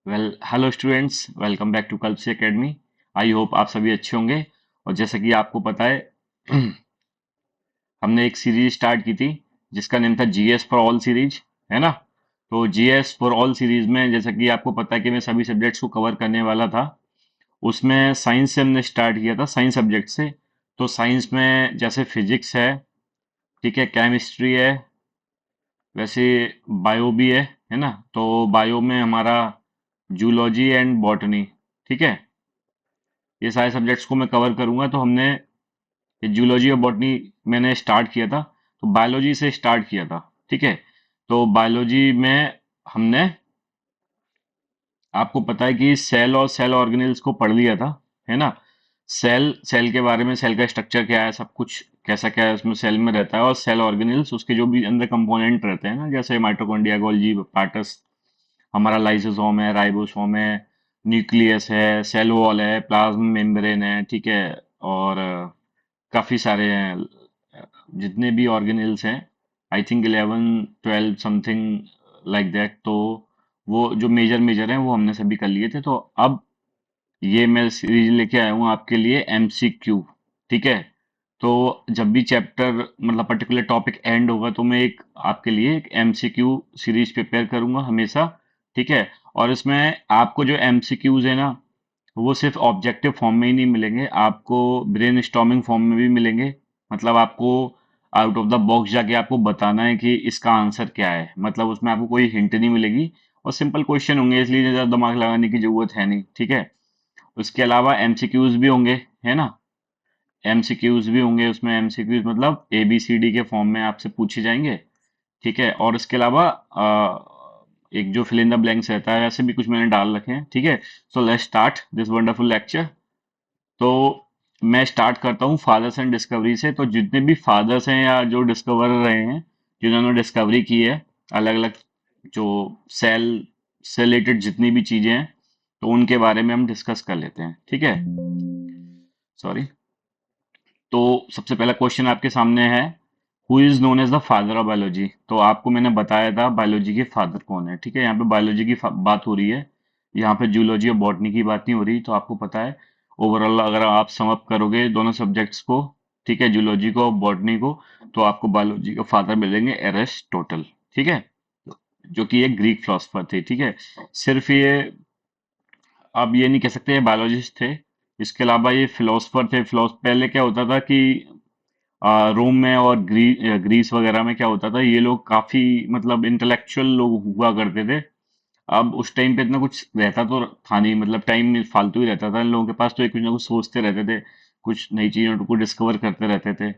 Hello students, welcome back to Kalpasi academy. I hope आप सभी अच्छे होंगे। और जैसा कि आपको पता है हमने एक सीरीज स्टार्ट की थी जिसका नेम था जीएस फॉर ऑल सीरीज, है ना। तो जीएस फॉर ऑल सीरीज में जैसा कि आपको पता है कि मैं सभी सब्जेक्ट्स को कवर करने वाला था। उसमें साइंस से हमने स्टार्ट किया था, साइंस सब्जेक्ट से। तो साइंस में जैसे फिजिक्स है, ठीक है, केमिस्ट्री है, वैसे बायो भी है ना। तो बायो में हमारा जूलॉजी एंड बॉटनी, ठीक है। ये सारे सब्जेक्ट्स को मैं कवर करूंगा। तो हमने ये जूलॉजी और बॉटनी मैंने स्टार्ट किया था, तो बायोलॉजी से स्टार्ट किया था, ठीक है। तो बायोलॉजी में हमने, आपको पता है कि सेल और सेल ऑर्गेनेल्स को पढ़ लिया था, है ना। सेल सेल के बारे में, सेल का स्ट्रक्चर क्या है, सब कुछ कैसा क्या है उसमें सेल में रहता है, और सेल ऑर्गेनेल्स उसके जो भी अंदर कंपोनेंट रहते हैं ना, जैसे माइटोकॉन्ड्रिया, गोल्गी, पार्टस, हमारा लाइसोसोम है, राइबोसोम है, न्यूक्लियस है, सेल वॉल है, प्लाज्मा मेम्ब्रेन है, ठीक है। और काफी सारे हैं, जितने भी ऑर्गेनेल्स हैं, I think 11 12 something like that. तो वो जो मेजर मेजर हैं वो हमने सभी कर लिए थे। तो अब ये मैं सीरीज लेके आया हूँ आपके लिए एमसीक्यू, ठीक है। तो जब भी चैप्टर मतलब पर्टिकुलर टॉपिक एंड होगा तो मैं एक आपके लिए एक एमसीक्यू सीरीज प्रिपेयर करूंगा हमेशा, ठीक है। और इसमें आपको जो एमसीक्यूज है ना, वो सिर्फ ऑब्जेक्टिव फॉर्म में ही नहीं मिलेंगे, आपको ब्रेन स्टॉर्मिंग फॉर्म में भी मिलेंगे। मतलब आपको आउट ऑफ द बॉक्स जाके आपको बताना है कि इसका आंसर क्या है। मतलब उसमें आपको कोई हिंट नहीं मिलेगी, और सिंपल क्वेश्चन होंगे, इसलिए ज़्यादा दिमाग लगाने की जरूरत है नहीं, ठीक है। उसके अलावा एमसीक्यूज भी होंगे, है ना। एमसीक्यूज भी होंगे उसमें। एमसीक्यूज मतलब एबीसीडी के फॉर्म में आपसे पूछे जाएंगे, ठीक है। और इसके अलावा एक जो फिल इन द ब्लैंक्स रहता है, ऐसे भी कुछ मैंने डाल रखे हैं, ठीक है। So let's start this wonderful lecture. तो मैं स्टार्ट करता हूँ फादर्स एंड डिस्कवरी से। तो जितने भी फादर्स हैं या जो डिस्कवर रहे हैं, जिन्होंने डिस्कवरी की है अलग अलग जो सेल से रिलेटेड जितनी भी चीजें हैं, तो उनके बारे में हम डिस्कस कर लेते हैं, ठीक है। सॉरी। तो सबसे पहला क्वेश्चन आपके सामने है, who is known as the father of biology. तो आपको मैंने बताया था बायोलॉजी के फादर कौन है, ठीक है। यहाँ पे बायोलॉजी की बात हो रही है, यहाँ पे जूलॉजी और बॉटनी की बात नहीं हो रही। तो आपको पता है ओवरऑल अगर आप सम अप करोगे दोनों सब्जेक्ट्स को, ठीक है, जूलॉजी को और बॉटनी को, तो आपको बायोलॉजी का फादर मिलेंगे एरिस्टोटल, ठीक है, जो कि एक ग्रीक फिलोसफर थे, ठीक है। सिर्फ ये, आप ये नहीं कह सकते बायोलॉजिस्ट थे, इसके अलावा ये फिलोसफर थे। पहले क्या होता था कि रोम में और ग्रीस वगैरह में क्या होता था, ये लोग काफी मतलब इंटेलेक्चुअल लोग हुआ करते थे। अब उस टाइम पे इतना कुछ रहता तो था नहीं, मतलब टाइम फालतू ही रहता था इन लोगों के पास। तो ये कुछ ना कुछ सोचते रहते थे, कुछ नई चीजों को डिस्कवर करते रहते थे।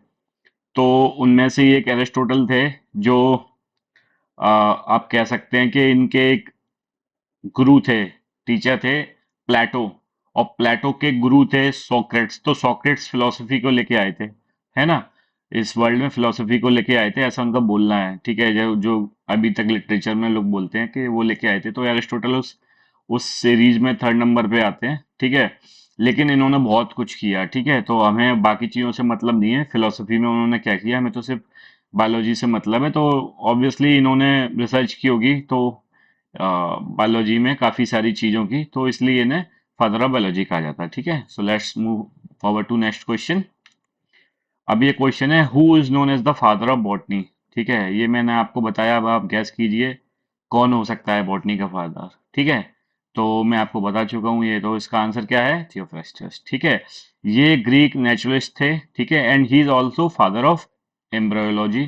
तो उनमें से ये एक एरिस्टोटल थे, जो आप कह सकते हैं कि इनके एक गुरु थे, टीचर थे, प्लेटो। और प्लेटो के गुरु थे सोक्रेट्स। तो सोक्रेट्स फिलोसफी को लेके आए थे, है ना। इस वर्ल्ड में फिलोसफी को लेके आए थे, ऐसा उनका बोलना है, ठीक है। जो जो अभी तक लिटरेचर में लोग बोलते हैं कि वो लेके आए थे। तो एरिस्टोटल उस सीरीज में थर्ड नंबर पे आते हैं, ठीक है। लेकिन इन्होंने बहुत कुछ किया, ठीक है। तो हमें बाकी चीजों से मतलब नहीं है, फिलोसफी में उन्होंने क्या किया हमें तो सिर्फ बायोलॉजी से मतलब है। तो ऑब्वियसली इन्होंने रिसर्च की होगी, तो बायोलॉजी में काफी सारी चीजों की, तो इसलिए इन्हें फादर ऑफ बायोलॉजी कहा जाता है, ठीक है। So let's move forward to next question. अब ये क्वेश्चन है, who is known as the father of botany, ठीक है। ये मैंने आपको बताया, अब आप गैस कीजिए कौन हो सकता है बॉटनी का फादर, ठीक है। तो मैं आपको बता चुका हूँ ये, तो इसका आंसर क्या है, थियोफ्रास्टस, ठीक है। ये ग्रीक नेचुरलिस्ट थे, ठीक है, and he is also father of embryology,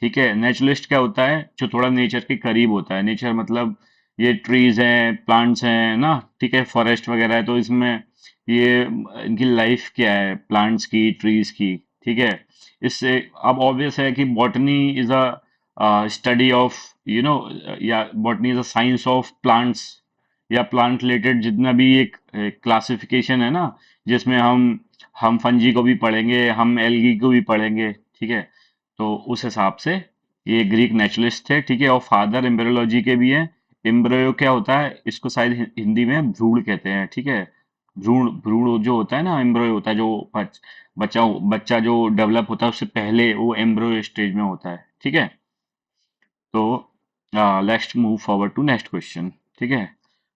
ठीक है। नेचुरलिस्ट क्या होता है, जो थोड़ा नेचर के करीब होता है। नेचर मतलब ये ट्रीज हैं, प्लांट्स हैं ना, ठीक है, फॉरेस्ट वगैरह है। तो इसमें ये इनकी लाइफ क्या है, प्लांट्स की, ट्रीज की, ठीक है। इससे अब ऑब्वियस है कि botany is a study of, you know, या botany is a science of plants, या प्लांट रिलेटेड जितना भी एक क्लासिफिकेशन है ना, जिसमें हम फंजी को भी पढ़ेंगे, हम एल्गी को भी पढ़ेंगे, ठीक है। तो उस हिसाब से ये ग्रीक नेचुरलिस्ट थे, ठीक है। और फादर एम्ब्रियोलॉजी के भी हैं। एम्ब्रियो क्या होता है, इसको शायद हिंदी में भ्रूण कहते हैं, ठीक है। भ्रूण भ्रूण जो होता है ना, एम्ब्रियो होता है जो बच्चा बच्चा जो डेवलप होता है उससे पहले वो एम्ब्रियो स्टेज में होता है, ठीक है। तो let's move forward to next question, ठीक है।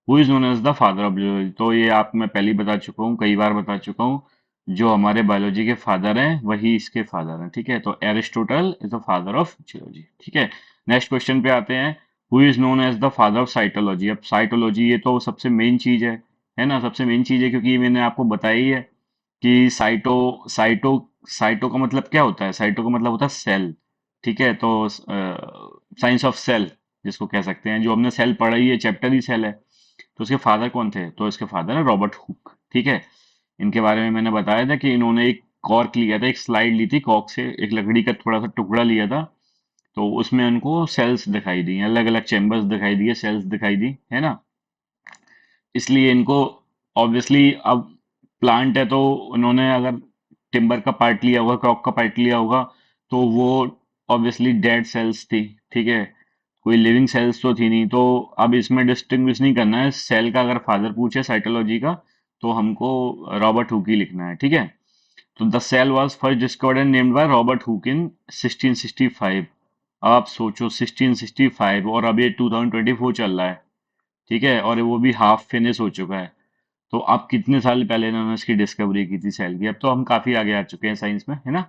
Who is known as the father of biology, तो ये आप मैं पहले ही बता चुका हूँ, कई बार बता चुका हूँ। जो हमारे बायोलॉजी के फादर हैं वही इसके फादर हैं, ठीक है। तो Aristotle is the father of geology, ठीक है। नेक्स्ट क्वेश्चन पे आते हैं। Who is known as the father of cytology. अब साइटोलॉजी ये तो सबसे मेन चीज है ना, सबसे मेन चीज है, क्योंकि ये मैंने आपको बताया ही है कि साइटो साइटो साइटो का मतलब क्या होता है। साइटो का मतलब होता है सेल, ठीक है। तो साइंस ऑफ सेल जिसको कह सकते हैं, जो हमने सेल पढ़ा ही है, चैप्टर ही सेल है। तो उसके फादर कौन थे, तो इसके फादर है रॉबर्ट हुक, ठीक है। इनके बारे में मैंने बताया था कि इन्होंने एक कॉर्क लिया था, एक स्लाइड ली थी कॉर्क से, एक लकड़ी का थोड़ा सा टुकड़ा लिया था। तो उसमें उनको सेल्स दिखाई दी, अलग अलग चैम्बर्स दिखाई दिए, सेल्स दिखाई दी, है ना। इसलिए इनको ऑब्वियसली, अब प्लांट है तो उन्होंने अगर टिम्बर का पार्ट लिया होगा, क्रॉप का पार्ट लिया होगा, तो वो ऑब्वियसली डेड सेल्स थी, ठीक है। कोई लिविंग सेल्स तो थी नहीं। तो अब इसमें डिस्टिंग्विश नहीं करना है, सेल का अगर फादर पूछे साइटोलॉजी का, तो हमको रॉबर्ट हुक ही लिखना है, ठीक है। तो the cell was first discovered and named by Robert Hooke in 1665। आप सोचो 1665, और अभी 2024 चल रहा है, ठीक है, और वो भी हाफ फिनिश हो चुका है। तो अब कितने साल पहले इन्होंने इसकी डिस्कवरी की थी सेल की। अब तो हम काफी आगे आ चुके हैं साइंस में, है ना।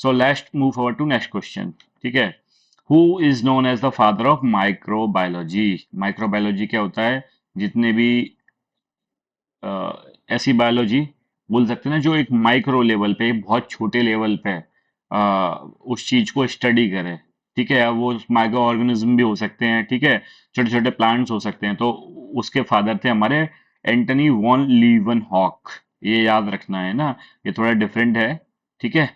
So let's move forward to next question, ठीक है। Who is known as the father of microbiology. Microbiology क्या होता है, जितने भी अ, ऐसी बायोलॉजी बोल सकते हैं ना, जो एक माइक्रो लेवल पे, बहुत छोटे लेवल पे उस चीज को स्टडी करे, ठीक है। अब वो माइक्रो ऑर्गेनिज्म भी हो सकते हैं, ठीक है, छोटे छोटे प्लांट्स हो सकते हैं। तो उसके फादर थे हमारे एंटनी वॉन लीवन हॉक। ये याद रखना है ना, ये थोड़ा डिफरेंट है, ठीक है।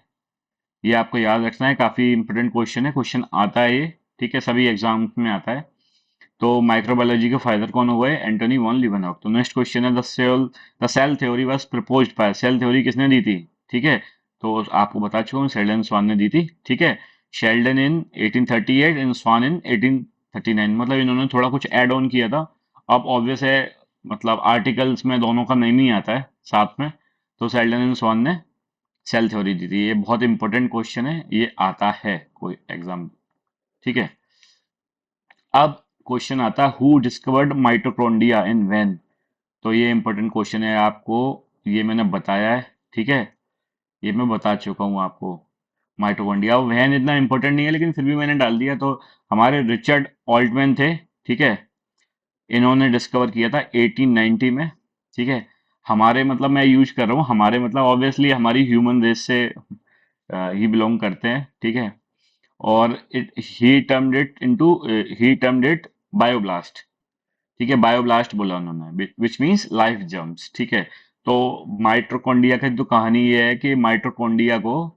ये आपको याद रखना है, काफी इंपोर्टेंट क्वेश्चन है, क्वेश्चन आता है ये, ठीक है, सभी एग्जाम्स में आता है। तो माइक्रोबायोलॉजी के फादर कौन हुए, एंटोनी वॉन लीवेनहॉक। तो नेक्स्ट क्वेश्चन है, the cell theory was proposed by. Cell theory किसने दी थी, ठीक है। तो आपको बता चुका हूँ, शेल्डन स्वान ने दी थी, ठीक है। शेल्डन इन 1838 एंड स्वान इन 1839, मतलब इन्होंने थोड़ा कुछ ऐड ऑन किया था। अब ऑब्वियस है, मतलब आर्टिकल्स में दोनों का नेम ही आता है साथ में। तो शेल्डन एंड स्वान ने सेल थ्योरी दी थी। ये बहुत इंपॉर्टेंट क्वेश्चन है, ये आता है कोई एग्जाम, ठीक है। अब क्वेश्चन आता है, who discovered mitochondria in when. तो ये इंपॉर्टेंट क्वेश्चन है आपको, ये मैंने बताया है, ठीक है, ये मैं बता चुका हूँ आपको। माइटोकॉन्ड्रिया व्हेन इतना इंपॉर्टेंट नहीं है, लेकिन फिर भी मैंने डाल दिया। तो हमारे रिचर्ड ऑल्टमैन थे, ठीक है, इन्होंने डिस्कवर किया था 1890 में, ठीक है। हमारे मतलब मैं यूज कर रहा हूँ, हमारे मतलब ऑब्वियसली हमारी ह्यूमन रेस से ही बिलोंग करते हैं, ठीक है। और इट ही टर्म्ड इट बायोब्लास्ट, ठीक है, बायोब्लास्ट बोला उन्होंने, विच मींस लाइफ जर्म्स, ठीक है। तो माइटोकॉन्ड्रिया की तो कहानी ये है कि माइटोकॉन्ड्रिया को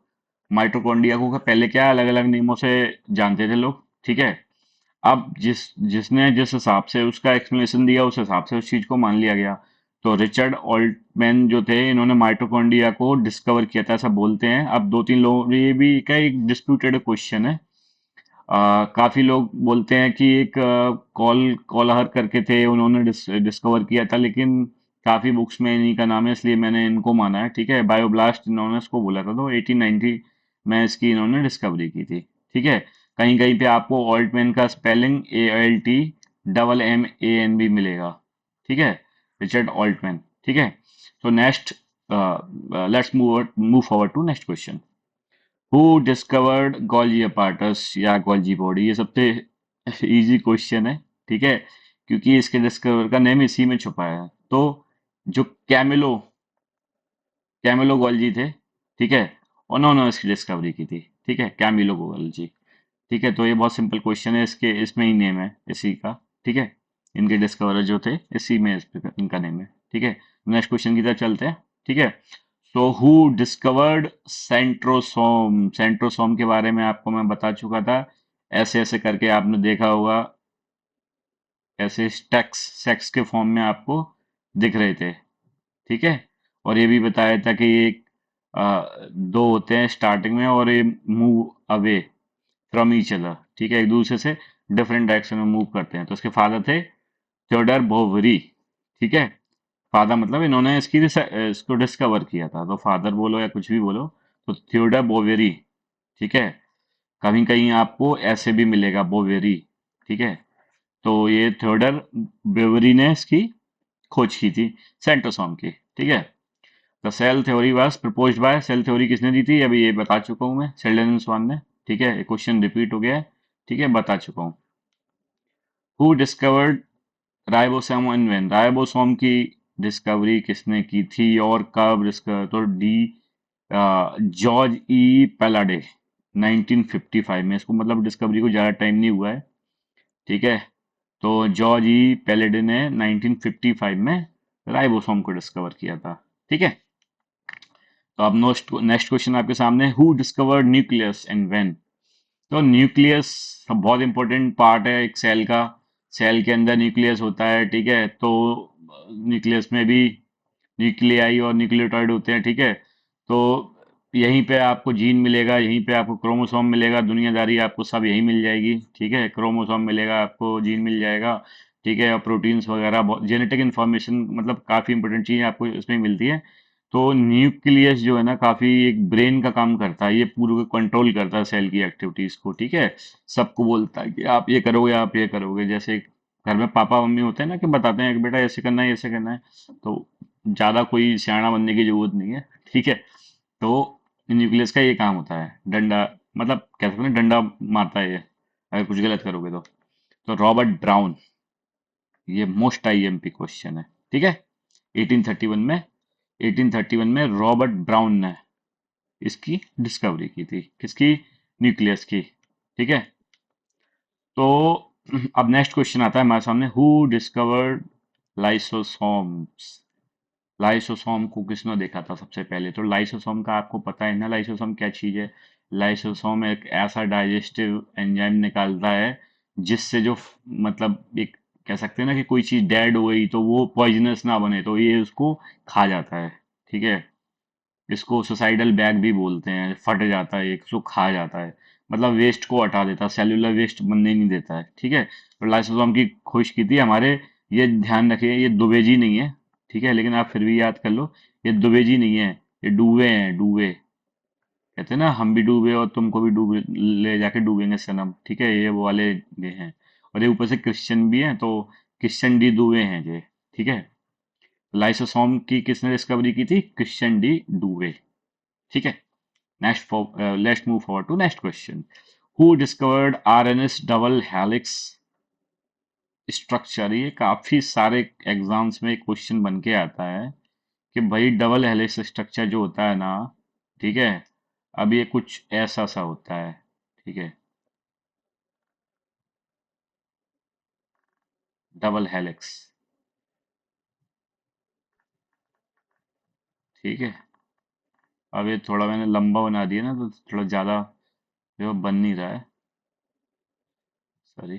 पहले क्या अलग अलग नामों से जानते थे लोग, ठीक है। अब जिसने जिस हिसाब से उसका एक्सप्लेनेशन दिया, उस हिसाब से उस चीज को मान लिया गया। तो रिचर्ड ऑल्टमैन जो थे, इन्होंने माइटोकॉन्ड्रिया को डिस्कवर किया था, ऐसा बोलते हैं। अब दो तीन लोग, ये भी का एक डिस्प्यूटेड क्वेश्चन है। काफी लोग बोलते हैं कि एक कॉलहर करके थे, उन्होंने डिस्कवर किया था, लेकिन काफी बुक्स में इन्हीं का नाम है, इसलिए मैंने इनको माना है, ठीक है। बायोब्लास्ट इन्होंने इसको बोला था, तो 1890 में इसकी इन्होंने डिस्कवरी की थी, ठीक है। कहीं कहीं पे आपको ऑल्टमैन का स्पेलिंग ALTMMAN भी मिलेगा, ठीक है, रिचर्ड ऑल्टमैन, ठीक है। तो next, let's move forward to next question. Who discovered Golgi apparatus या गोल्जी बॉडी। ये सबसे इजी क्वेश्चन है, ठीक है, क्योंकि इसके डिस्कवर का नेम इसी में छुपा है। तो जो कैमिलो गोल्जी थे, ठीक है, उन्होंने इसकी डिस्कवरी की थी, ठीक है, कैमिलो गोल्जी, ठीक है। तो ये बहुत सिंपल क्वेश्चन है, इसके इसमें ही नेम है इसी का, ठीक है। इनके डिस्कवरर जो थे, इसी में इनका नेम है, ठीक है। नेक्स्ट क्वेश्चन की तरफ चलते हैं, ठीक है। So who discovered centrosome. Centrosome के बारे में आपको मैं बता चुका था, ऐसे ऐसे करके आपने देखा होगा, ऐसे स्टेक्स सेक्स के फॉर्म में आपको दिख रहे थे, ठीक है। और ये भी बताया था कि ये दो होते हैं स्टार्टिंग में, और ये move away from each other, ठीक है, एक दूसरे से डिफरेंट डायरेक्शन में मूव करते हैं। तो इसके फादर थे थियोडर बोवेरी, ठीक है। फादर मतलब इन्होंने इसको डिस्कवर किया था, तो फादर बोलो या कुछ भी बोलो, तो थियोडर बोवेरी, ठीक है। कहीं कहीं आपको ऐसे भी मिलेगा बोवेरी, ठीक है। तो ये थियोडर बोवेरी ने इसकी खोज की थी, सेंट्रोसोम की, ठीक है। The cell theory was proposed by, cell theory किसने दी थी, अभी ये बता चुका हूं मैं, शेल्डन एंड स्वान ने, ठीक है। क्वेश्चन रिपीट हो गया है, ठीक है, बता चुका हूँ। Who discovered ribosome and when, ribosome की डिस्कवरी किसने की थी और कब डिस्कवर, तो डी जॉर्ज ई पैलाडे 1955 में, इसको मतलब डिस्कवरी को ज़्यादा टाइम नहीं हुआ है, ठीक है। तो जॉर्ज ई पैलाडे ने 1955 में राइबोसोम को डिस्कवर किया था, ठीक है। तो अब नेक्स्ट नेक्स्ट क्वेश्चन आपके सामने, who discovered nucleus and when. तो न्यूक्लियस बहुत इंपॉर्टेंट पार्ट है एक सेल का, सेल के अंदर न्यूक्लियस होता है, ठीक है। तो न्यूक्लियस में भी न्यूक्लियाई और न्यूक्लियोटाइड होते हैं, ठीक है। तो यहीं पे आपको जीन मिलेगा, यहीं पे आपको क्रोमोसोम मिलेगा, दुनियादारी आपको सब यहीं मिल जाएगी, ठीक है। क्रोमोसोम मिलेगा आपको, जीन मिल जाएगा, ठीक है, और प्रोटीन्स वगैरह, जेनेटिक इन्फॉर्मेशन, मतलब काफ़ी इंपॉर्टेंट चीज़ आपको इसमें मिलती है। तो न्यूक्लियस जो है ना, काफ़ी एक ब्रेन का काम करता है, ये पूरे कंट्रोल करता है सेल की एक्टिविटीज़ को, ठीक है। सबको बोलता है कि आप ये करोगे, आप ये करोगे, जैसे घर में पापा मम्मी होते हैं ना, कि बताते हैं कि बेटा ऐसे करना है, ऐसे करना है। तो ज़्यादा कोई सियाना बनने की जरूरत नहीं है, ठीक है। तो न्यूक्लियस का ये काम होता है, डंडा, मतलब कह सकते हैं डंडा मारता है ये, अगर कुछ गलत करोगे तो रॉबर्ट ब्राउन, ये मोस्ट आईएमपी क्वेश्चन है, ठीक है। 1831 में 1831 में रॉबर्ट ब्राउन ने इसकी डिस्कवरी की थी, किसकी, न्यूक्लियस की, ठीक है। तो अब नेक्स्ट क्वेश्चन आता है हमारे सामने, हु डिस्कवर्ड लाइसोसोम्स। लाइसोसोम को किसने देखा था सबसे पहले, तो लाइसोसोम का आपको पता है ना, लाइसोसोम क्या चीज है। लाइसोसोम एक ऐसा डाइजेस्टिव एंजाइम निकालता है जिससे जो मतलब एक कह सकते हैं ना कि कोई चीज डेड हो गई तो वो पॉइजनस ना बने, तो ये उसको खा जाता है, ठीक है। इसको सुसाइडल बैग भी बोलते हैं, फट जाता है एक, इसको खा जाता है, मतलब वेस्ट को हटा देता है, सेल्यूलर वेस्ट बनने नहीं देता है, ठीक है। तो लाइसोसोम की खोज की थी हमारे, ये ध्यान रखिए, ये दुबेजी नहीं है, ठीक है, लेकिन आप फिर भी याद कर लो, ये दुबेजी नहीं है, ये डूबे हैं, डूबे, कहते हैं ना हम भी डूबे और तुमको भी डूबे, ले जाके डूबेंगे सनम, ठीक है, ये वो वाले ये हैं। और ये ऊपर से क्रिश्चियन भी हैं, तो क्रिश्चियन डी दुबे हैं ये, ठीक है। लाइसोसोम की किसने डिस्कवरी की थी, क्रिश्चियन डी डूबे, ठीक है। Let's move forward to next question. Who discovered RNS double helix structure? ये काफी सारे एग्जाम्स में क्वेश्चन बन के आता है कि भाई डबल हेलिक्स स्ट्रक्चर जो होता है ना, ठीक है, अब ये कुछ ऐसा सा होता है, ठीक है, डबल हेलिक्स, ठीक है। अब ये थोड़ा मैंने लंबा बना दिया ना, तो थोड़ा ज्यादा जो बन नहीं रहा है, सॉरी।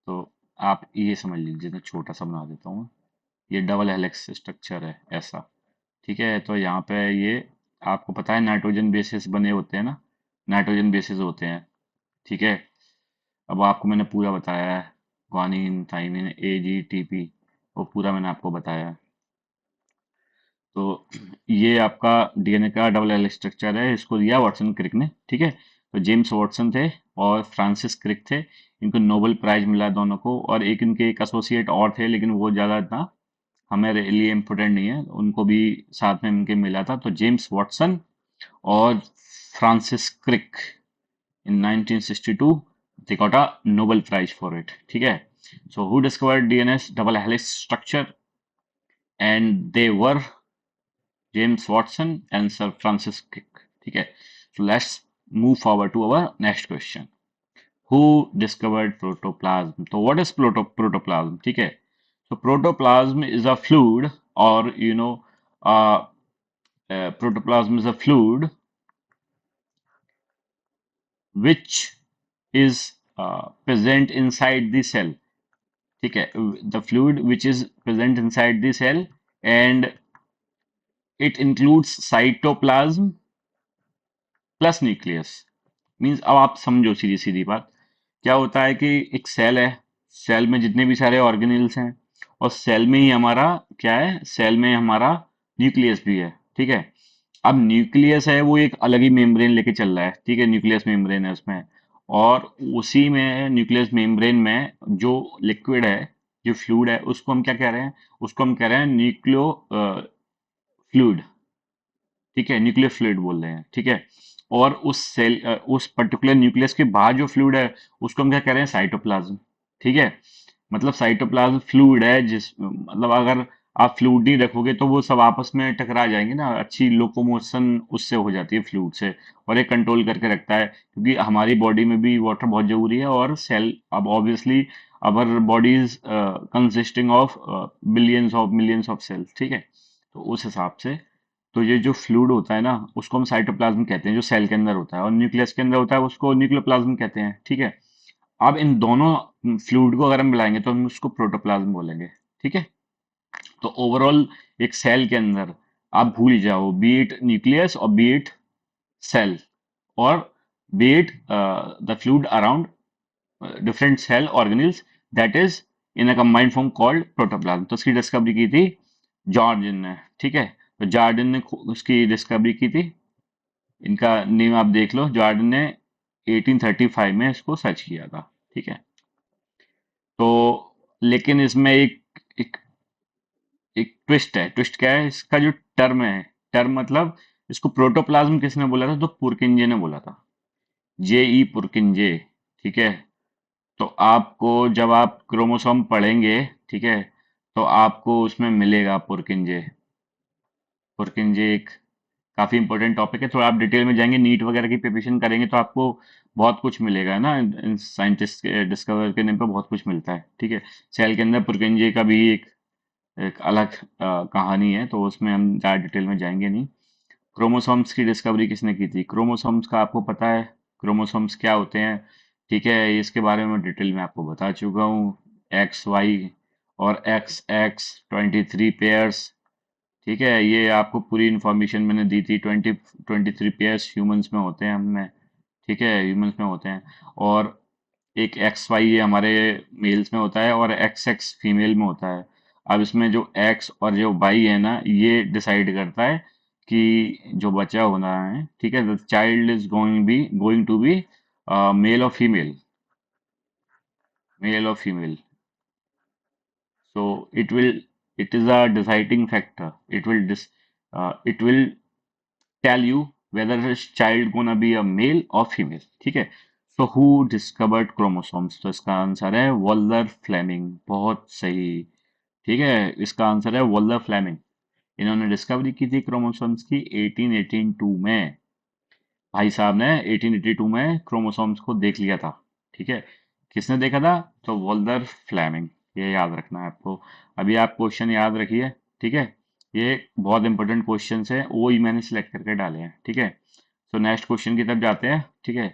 तो आप ये समझ लीजिए, मैं छोटा सा बना देता हूँ। ये डबल हेलिक्स स्ट्रक्चर है ऐसा, ठीक है। तो यहाँ पे ये आपको पता है नाइट्रोजन बेसिस बने होते हैं ना, नाइट्रोजन बेसिस होते हैं, ठीक है। अब आपको मैंने पूरा बताया है, ग्वानिन, थाइमिन, AGTP, वो पूरा मैंने आपको बताया है। तो ये आपका DNA का डबल हेलिक्स स्ट्रक्चर है, इसको दिया वाटसन क्रिक ने, ठीक है। तो जेम्स वाटसन थे और फ्रांसिस क्रिक थे, इनको नोबेल प्राइज मिला दोनों को, और एक इनके एक एसोसिएट और थे, लेकिन वो ज़्यादा इतना हमारे लिए इम्पोर्टेंट नहीं है, उनको भी साथ में इनके मिला था। तो जेम्स वाटसन और Francis Crick in 1962 they got a Nobel Prize for it, ठीक है। So who discovered DNS double helix structure, and they were James Watson and Sir Francis Crick, ठीक है। So let's move forward to our next question. Who discovered protoplasm? So what is protoplasm, ठीक है। So protoplasm is a fluid, or uh, protoplasm is a fluid which is present inside the cell, ठीक है। The fluid which is present inside the cell, and it includes cytoplasm plus nucleus. Means अब आप समझो सीधी सीधी बात, क्या होता है कि एक सेल है, सेल में जितने भी सारे ऑर्गेनिल्स हैं, और सेल में ही हमारा क्या है, सेल में हमारा न्यूक्लियस भी है, ठीक है। अब न्यूक्लियस है वो एक अलग ही मेम्ब्रेन लेके चल रहा है, ठीक है, न्यूक्लियस मेम्ब्रेन है उसमें, और उसी में न्यूक्लियस मेम्ब्रेन में जो लिक्विड है, जो फ्लूइड है, उसको हम क्या कह रहे हैं? उसको हम कह रहे हैं न्यूक्लियो फ्लूइड। ठीक है, न्यूक्लियर फ्लूइड बोल रहे हैं। ठीक है, और उस सेल उस पर्टिकुलर न्यूक्लियस के बाहर जो फ्लूइड है उसको हम क्या कह रहे हैं? साइटोप्लाज्म। ठीक है, मतलब साइटोप्लाज्म फ्लूइड है, जिस मतलब अगर आप फ्लूइड नहीं रखोगे तो वो सब आपस में टकरा जाएंगे ना, अच्छी लोकोमोशन उससे हो जाती है फ्लूइड से, और ये कंट्रोल करके रखता है, क्योंकि हमारी बॉडी में भी वाटर बहुत जरूरी है। और सेल, अब obviously our body is consisting of billions of millions of cells. ठीक है, तो उस हिसाब से तो ये जो फ्लूइड होता है ना उसको हम साइटोप्लाज्म कहते हैं, जो सेल के अंदर होता है, और न्यूक्लियस के अंदर होता है उसको न्यूक्लियोप्लाज्म कहते हैं। ठीक है, अब इन दोनों फ्लूइड को अगर हम मिलाएंगे तो हम उसको प्रोटोप्लाज्म बोलेंगे। ठीक है, तो ओवरऑल एक सेल के अंदर आप भूल जाओ, बी इट न्यूक्लियस और बी इट सेल, और be it the fluid around different cell organelles, that is in a combined form called protoplasm. तो उसकी डिस्कवरी की थी जॉर्जिन ने। ठीक है, तो जॉर्डिन ने उसकी डिस्कवरी की थी। इनका नेम आप देख लो, जॉर्डन ने 1835 में इसको सर्च किया था। ठीक है, तो लेकिन इसमें एक एक ट्विस्ट है। ट्विस्ट क्या है इसका? जो टर्म है, टर्म मतलब इसको प्रोटोप्लाज्म किसने बोला था? तो पुरकिंजे ने बोला था, जे ई पुरकिंजे। ठीक है, तो आपको जब आप क्रोमोसोम पढ़ेंगे, ठीक है, तो आपको उसमें मिलेगा पुरकिंजे। पुरकिंजे एक काफी इंपॉर्टेंट टॉपिक है, थोड़ा आप डिटेल में जाएंगे, नीट वगैरह की प्रिपरेशन करेंगे तो आपको बहुत कुछ मिलेगा ना, इन साइंटिस्ट के डिस्कवर के नेम पे बहुत कुछ मिलता है। ठीक है, सेल के अंदर पुरकिंजे का भी एक अलग कहानी है, तो उसमें हम ज़्यादा डिटेल में जाएंगे नहीं। क्रोमोसोम्स की डिस्कवरी किसने की थी? क्रोमोसोम्स का आपको पता है, क्रोमोसोम्स क्या होते हैं? ठीक है, इसके बारे में डिटेल में आपको बता चुका हूँ। एक्स वाई और एक्स एक्स 23 पेयर्स। ठीक है, ये आपको पूरी इंफॉर्मेशन मैंने दी थी। 23 पेयर्स ह्यूमंस में होते हैं, हमें। ठीक है, ह्यूमंस में होते हैं। और एक एक्स वाई ये हमारे मेल्स में होता है, और एक्स एक्स फीमेल में होता है। अब इसमें जो एक्स और जो वाई है ना, ये डिसाइड करता है कि जो बच्चा होना है, ठीक है, the child is going to be male और फीमेल, मेल और female. So it is a deciding factor. It will tell you whether this child gonna be a male or female. ठीक है, so who discovered chromosomes? तो इसका answer है Walter Fleming. बहुत सही। ठीक है, इसका आंसर है वॉल्टर फ्लेमिंग। इन्होंने डिस्कवरी की थी क्रोमोसोम्स की 1882 में। भाई साहब ने 1882 में क्रोमोसोम्स को देख लिया था। ठीक है, किसने देखा था? तो वोल्टर फ्लेमिंग। ये याद रखना है आपको। अभी आप क्वेश्चन याद रखिए। ठीक है, ये बहुत इंपॉर्टेंट क्वेश्चन है, वो ही मैंने सिलेक्ट करके डाले हैं। ठीक है, सो नेक्स्ट क्वेश्चन की तरफ जाते हैं। ठीक है,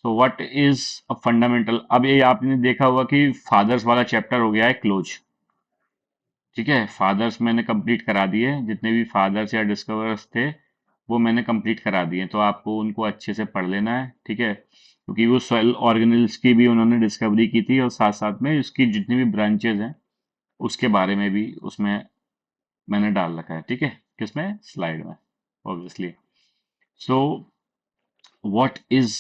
so what is a fundamental. अब ये आपने देखा होगा कि फादर्स वाला चैप्टर हो गया है क्लोज। ठीक है, फादर्स मैंने कंप्लीट करा दिए, जितने भी फादर्स या डिस्कवर्स थे वो मैंने कंप्लीट करा दिए, तो आपको उनको अच्छे से पढ़ लेना है। ठीक है, क्योंकि वो सेल ऑर्गेनेल्स की भी उन्होंने डिस्कवरी की थी, और साथ साथ में उसकी जितनी भी ब्रांचेज हैं उसके बारे में भी उसमें मैंने डाल रखा है। ठीक है, किसमें? स्लाइड में, obviously. So what is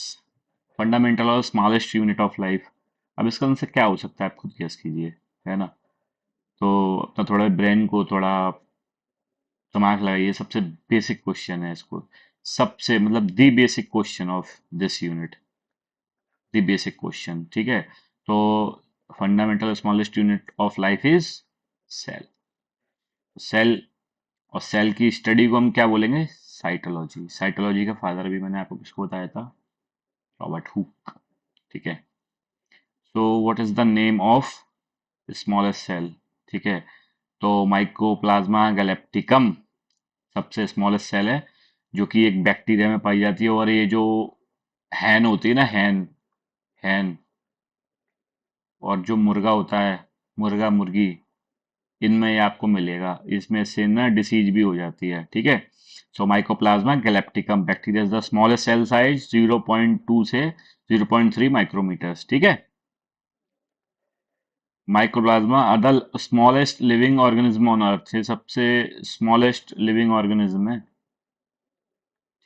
fundamental और स्मॉलेस्ट यूनिट ऑफ लाइफ। अब इसका आंसर क्या हो सकता है? आप खुद गेस कीजिए, है ना। तो अपना थोड़ा ब्रेन को थोड़ा दिमाग लगाइए। सबसे बेसिक क्वेश्चन है इसको, सबसे मतलब the basic question of this unit, the basic question. ठीक है, तो fundamental smallest unit of life is cell. Cell, और सेल की स्टडी को हम क्या बोलेंगे? साइटोलॉजी। साइटोलॉजी का फादर भी मैंने आपको किसको बताया था? Robert Hooke. ठीक है, so what is the name of smallest cell? ठीक है, तो माइकोप्लाज्मा गैलेप्टिकम सबसे स्मॉलेस्ट सेल है, जो कि एक बैक्टीरिया में पाई जाती है। और ये जो हैन होती है ना, हैन, हैन, और जो मुर्गा होता है, मुर्गा मुर्गी, इनमें ये आपको मिलेगा। इसमें से ना डिसीज भी हो जाती है। ठीक है, so mycoplasma gallisepticum bacteria is the smallest cell size 0.2 से 0.3 माइक्रोमीटर्स। ठीक है, mycoplasma are the smallest living organism on earth. ये सबसे स्मॉलेस्ट लिविंग ऑर्गेनिज्म है।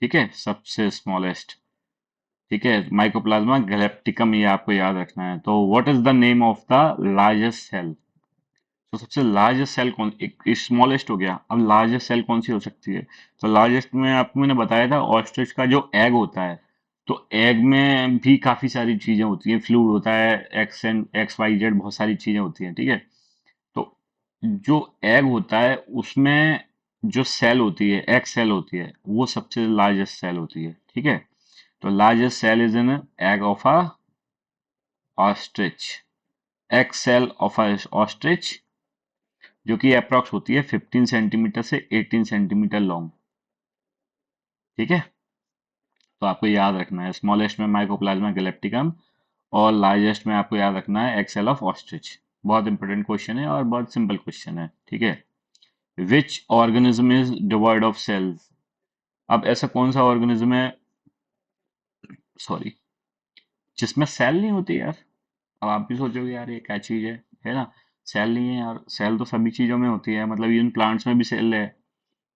ठीक है, सबसे स्मॉलेस्ट। ठीक है, माइकोप्लाज्मा गैलेप्टिकम, ये आपको याद रखना है। तो what is the name of the largest cell? तो सबसे लार्जेस्ट सेल कौन, एक स्मॉलेस्ट हो गया, अब लार्जेस्ट सेल कौन सी हो सकती है? तो लार्जेस्ट में आपको मैंने बताया था ऑस्ट्रिच का जो एग होता है, तो एग में भी काफी सारी चीजें होती हैं, फ्लूइड होता है, X and X Y Z बहुत सारी चीजें होती हैं, ठीक है। तो जो एग होता है उसमें जो सेल होती है, एग सेल होती है, वो सबसे लार्जेस्ट सेल होती है, ठीक है। तो largest cell is in egg of a ostrich, egg cell of a ostrich, जो कि अप्रॉक्स होती है 15 सेंटीमीटर से 18 सेंटीमीटर लॉन्ग, ठीक है। तो आपको याद रखना है, स्मॉलेस्ट में माइकोप्लाज्मा गैलेप्टिकम और लार्जेस्ट में आपको याद रखना है एक्सेल ऑफ ऑस्ट्रिच। बहुत इंपॉर्टेंट क्वेश्चन है और बहुत सिंपल क्वेश्चन है, ठीक है। Which organism is devoid of cells? अब ऐसा कौन सा ऑर्गेनिज्म है, सॉरी, जिसमें सेल नहीं होती यार? अब आप भी सोचोगे यार ये क्या चीज है ना। सेल नहीं है यार, सेल तो सभी चीजों में होती है, मतलब इवन प्लांट्स में भी सेल है।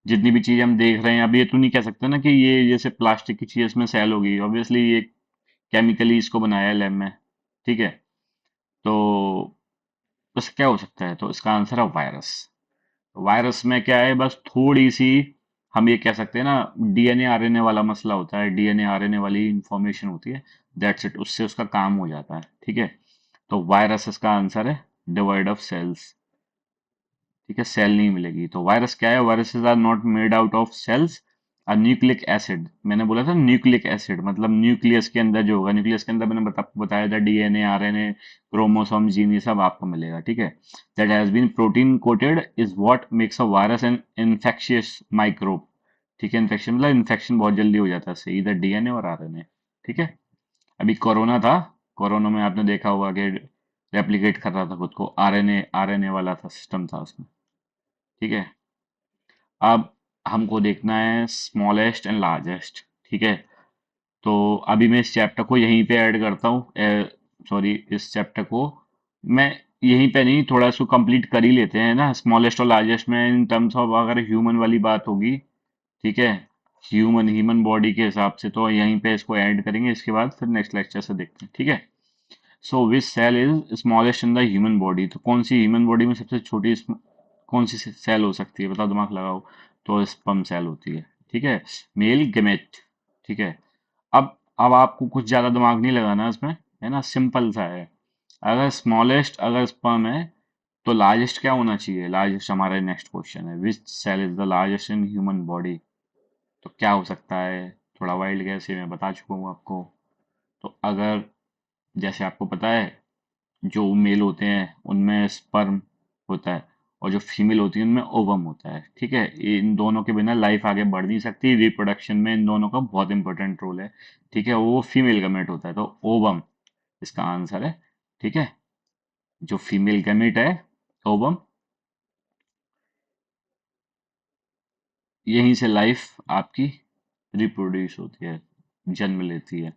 जितनी भी चीज हम देख रहे हैं, अब ये तो नहीं कह सकते ना कि ये जैसे प्लास्टिक की चीज इसमें सेल होगी, ऑब्वियसली ये केमिकली इसको बनाया है लैब में, ठीक है। तो बस क्या हो सकता है, तो इसका आंसर है वायरस। वायरस में क्या है, बस थोड़ी सी, हम ये कह सकते हैं ना, डीएनए आरएनए वाला मसला होता है, डीएनए आरएनए वाली इंफॉर्मेशन होती है, दैट्स इट, उससे उसका काम हो जाता है, ठीक है। तो वायरस इसका आंसर है, डिवाइड ऑफ सेल्स, ठीक है, सेल नहीं मिलेगी। तो वायरस क्या है, viruses are not made out of cells, a nucleic acid, मैंने बोला था न्यूक्लिक एसिड मतलब न्यूक्लियस के अंदर जो होगा, न्यूक्लियस के अंदर मैंने बताया था डीएनए आरएनए क्रोमोसोम जीन ये सब आपको मिलेगा, ठीक है। That has been protein coated is what makes a virus an infectious microbe, ठीक है। इन्फेक्शन मतलब इन्फेक्शन बहुत जल्दी हो जाता है इससे, इधर डीएनए और आरएनए, ठीक है। अभी कोरोना था, कोरोना में आपने देखा होगा कि रेप्लिकेट कर रहा था खुद को, आरएनए आरएनए वाला था, सिस्टम था उसमें, ठीक है। अब हमको देखना है स्मॉलेस्ट एंड लार्जेस्ट, ठीक है। तो अभी मैं इस चैप्टर को यहीं पे ऐड करता हूँ, सॉरी, इस चैप्टर को मैं यहीं पे नहीं, थोड़ा इसको कंप्लीट कर ही लेते हैं ना, स्मॉलेस्ट और लार्जेस्ट में इन टर्म्स ऑफ अगर ह्यूमन वाली बात होगी, ठीक है, ह्यूमन ह्यूमन बॉडी के हिसाब से, तो यहीं पे इसको ऐड करेंगे, इसके बाद फिर नेक्स्ट लेक्चर से देखते हैं, ठीक है। So which cell is smallest in the human body? तो कौन सी ह्यूमन बॉडी में सबसे छोटी कौन सी सेल हो सकती है, बताओ, दिमाग लगाओ। तो स्पर्म सेल होती है, ठीक है, मेल गेमेट, ठीक है। अब आपको कुछ ज्यादा दिमाग नहीं लगाना इसमें, है ना, सिंपल सा है। अगर स्मॉलेस्ट अगर स्पर्म है, तो लार्जेस्ट क्या होना चाहिए? लार्जेस्ट हमारा नेक्स्ट क्वेश्चन है, which cell is the largest in human body? तो क्या हो सकता है? थोड़ा वाइल्ड गैस ये मैं बता चुका हूँ आपको। तो अगर, जैसे आपको पता है, जो मेल होते हैं उनमें स्पर्म होता है, और जो फीमेल होती है उनमें ओवम होता है, ठीक है। इन दोनों के बिना लाइफ आगे बढ़ नहीं सकती, रिप्रोडक्शन में इन दोनों का बहुत इंपॉर्टेंट रोल है, ठीक है। वो फीमेल गमेट होता है, तो ओवम इसका आंसर है, ठीक है। जो फीमेल गमेट है, ओवम, यहीं से लाइफ आपकी रिप्रोड्यूस होती है, जन्म लेती है,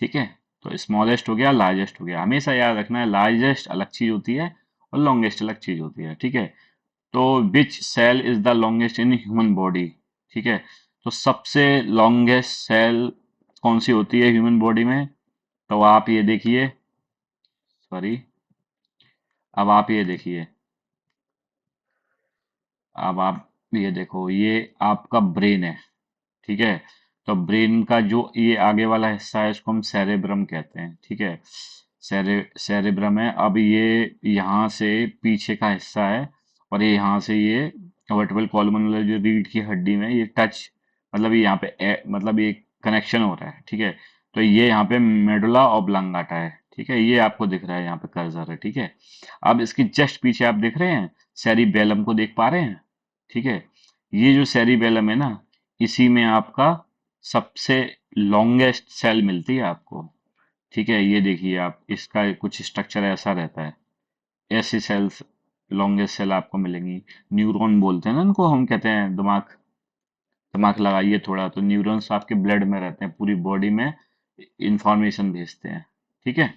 ठीक है। तो स्मॉलेस्ट हो गया, लार्जेस्ट हो गया, हमेशा याद रखना है, लार्जेस्ट अलग चीज होती है और लॉन्गेस्ट अलग चीज होती है, ठीक है। तो which cell is the longest in human body? ठीक है, तो सबसे लॉन्गेस्ट सेल कौन सी होती है ह्यूमन बॉडी में? तो आप ये देखिए, सॉरी, अब आप ये देखिए, अब आप ये देखो, ये आपका ब्रेन है, ठीक है। तो ब्रेन का जो ये आगे वाला हिस्सा है इसको हम सेरेब्रम कहते हैं, ठीक है। सेरेब्रम है, अब ये यहाँ से पीछे का हिस्सा है, और ये यहाँ से ये वर्टिब्रल कॉलम वाला जो रीढ़ की हड्डी में ये टच, मतलब ये यहाँ पे मतलब ये कनेक्शन हो रहा है, ठीक है। तो ये यहाँ पे मेडुला ऑब्लांगाटा है, ठीक है, ये आपको दिख रहा है यहाँ पे कर्सर है, ठीक है। अब इसके जस्ट पीछे आप देख रहे हैं सेरिबेलम को, देख पा रहे हैं, ठीक है। ये जो सेरिबेलम है ना, इसी में आपका सबसे लॉन्गेस्ट सेल मिलती है आपको, ठीक है। ये देखिए आप, इसका कुछ स्ट्रक्चर ऐसा रहता है, ऐसी सेल्स लॉन्गेस्ट सेल आपको मिलेंगी। न्यूरॉन बोलते हैं ना इनको, हम कहते हैं दिमाग, दिमाग लगाइए थोड़ा, तो न्यूरॉन्स आपके ब्लड में रहते हैं, पूरी बॉडी में इंफॉर्मेशन भेजते हैं, ठीक है।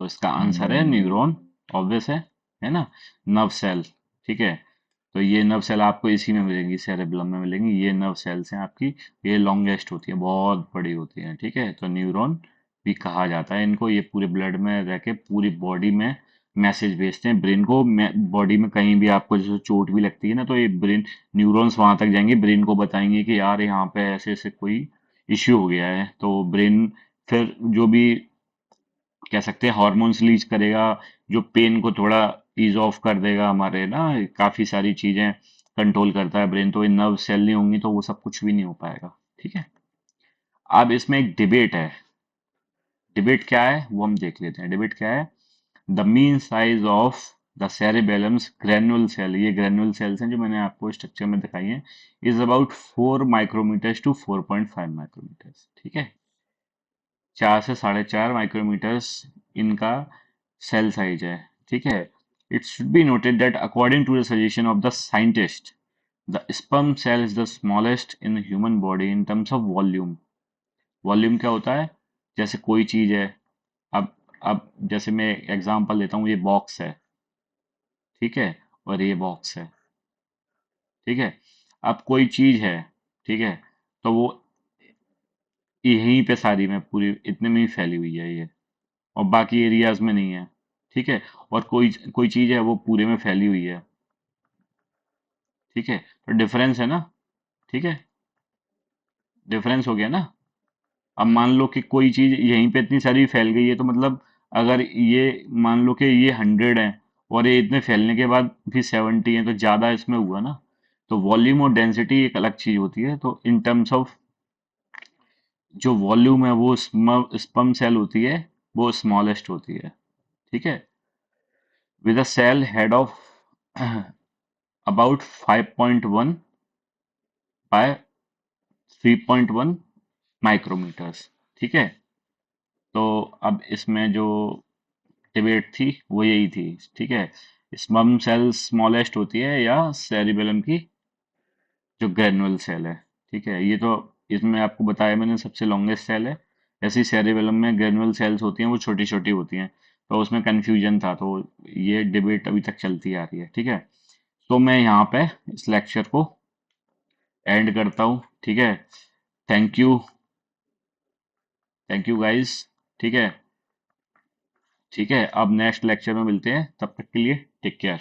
तो इसका आंसर है न्यूरॉन, ऑब्वियस है ना, नर्व सेल, ठीक है। तो ये नर्व सेल आपको इसी में मिलेंगी, सेरेबेलम में मिलेंगी। ये नर्व सेल्स हैं आपकी, ये लॉन्गेस्ट होती है, बहुत बड़ी होती है, ठीक है। तो न्यूरॉन भी कहा जाता है इनको। ये पूरे ब्लड में रह के पूरी बॉडी में मैसेज भेजते हैं ब्रेन को। बॉडी में कहीं भी आपको जैसे चोट भी लगती है ना, तो ये ब्रेन न्यूरॉन्स वहां तक जाएंगे, ब्रेन को बताएंगे कि यार यहाँ पे ऐसे ऐसे कोई इश्यू हो गया है। तो ब्रेन फिर जो भी कह सकते हैं हार्मोन्स रिलीज करेगा, जो पेन को थोड़ा ईज ऑफ कर देगा। हमारे ना काफी सारी चीजें कंट्रोल करता है ब्रेन। तो ये नर्व सेल नहीं होंगी तो वो सब कुछ भी नहीं हो पाएगा, ठीक है। अब इसमें एक डिबेट है। डिबेट क्या है वो हम देख लेते हैं। डिबेट क्या है? The mean size of the cerebellums granule cell, ये ग्रेनुल सेल्स हैं जो मैंने आपको स्ट्रक्चर में दिखाई हैं, is about 4 micrometers to 4.5 micrometers, ठीक है। 4 से 4.5 माइक्रोमीटर्स इनका सेल साइज है, ठीक है। It should be noted that according to the suggestion of the scientist, the sperm cell is the smallest in human body in terms of volume. Volume क्या होता है? जैसे कोई चीज है, अब अब जैसे मैं एग्जांपल लेता हूँ, ये बॉक्स है, ठीक है, और ये बॉक्स है, ठीक है। अब कोई चीज है, ठीक है, तो वो यहीं पे सारी में पूरी इतने में ही फैली हुई है ये, और बाकी एरियाज में नहीं है, ठीक है। और कोई कोई चीज है वो पूरे में फैली हुई है, ठीक है। तो डिफरेंस है ना, ठीक है, डिफरेंस हो गया ना। अब मान लो कि कोई चीज यहीं पे इतनी सारी फैल गई है, तो मतलब अगर ये मान लो कि ये 100 है और ये इतने फैलने के बाद भी 70 है, तो ज्यादा इसमें हुआ ना। तो वॉल्यूम और डेंसिटी एक अलग चीज होती है। तो इन टर्म्स ऑफ जो वॉल्यूम है वो स्पर्म सेल होती है, वो स्मॉलेस्ट होती है, ठीक है। With a cell head of about 5.1 by 3.1 micrometers, ठीक है। तो अब इसमें जो डिबेट थी वो यही थी, ठीक है। स्पर्म सेल स्मॉलेस्ट होती है या सेरिबेलम की जो ग्रेनुअल सेल है, ठीक है। ये तो इसमें आपको बताया मैंने, सबसे लॉन्गेस्ट सेल है। ऐसे ही सेरिबेलम में ग्रेनुअल सेल्स होती हैं, वो छोटी छोटी होती हैं। तो उसमें कंफ्यूजन था, तो ये डिबेट अभी तक चलती आ रही है, ठीक है। तो मैं यहाँ पे इस लेक्चर को एंड करता हूँ, ठीक है। Thank you, thank you guys, ठीक है। ठीक है, अब नेक्स्ट लेक्चर में मिलते हैं, तब तक के लिए टेक केयर।